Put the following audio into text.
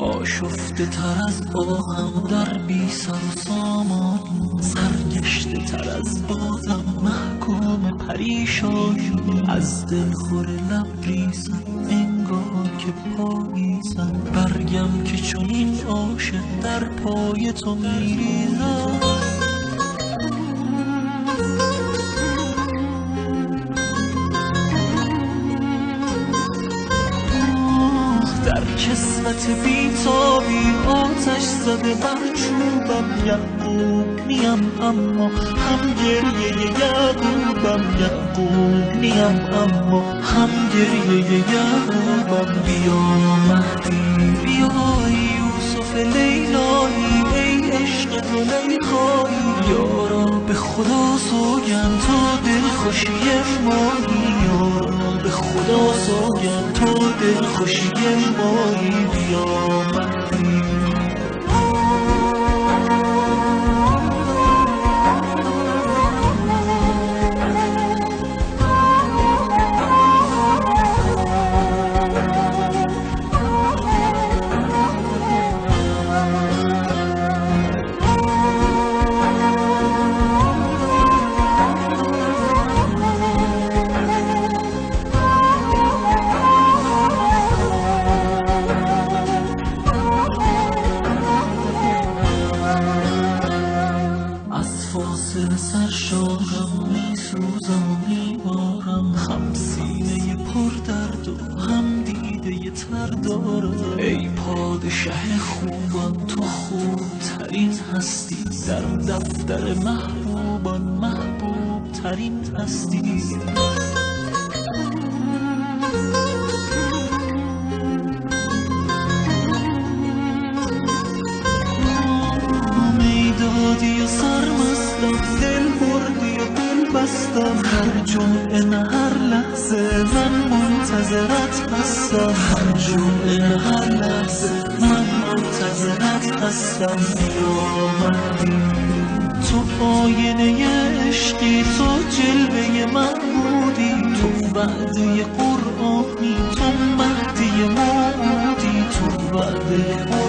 آشفته تر از آهم در بی سر و سامان، سرگشته تر از بادم محکوم پریشانی. از دلخور لبریزم انگار که پاییزم، برگم که چنین عاشق در پای تو میریزم. در کسوت بیتابی آتش زده بر چوبم. یعقوب نیم اما هم گریه یعقوبم، یعقوب نیم اما هم گریه یعقوبم. بیا مهدی بیا یوسف لیلایی، ای عشق زلیخایی. یارا به خدا سوگند تو دلخوشی مایی، یارا به خدا سوگند تو دلخوشی مایی. بیا مهدی فاصله سرشارم، میسوزم و میبارم. هم سینه پر درد و هم دیده تر دارم. ای پادشه خوبان تو خوبترین هستی، در دفتر محبوبان محبوب ترین هستی. میدادی و سرمستم، دل بردی و دل بستم. هر جمعه نه هر لحظه من منتظرت هستم، هر جمعه نه هر لحظه من منتظرت هستم. بیا مهدی تو آینه عشقی، تو جلوه محمودی، تو وعده قرآنی، تو مهدی موعودی، تو وعده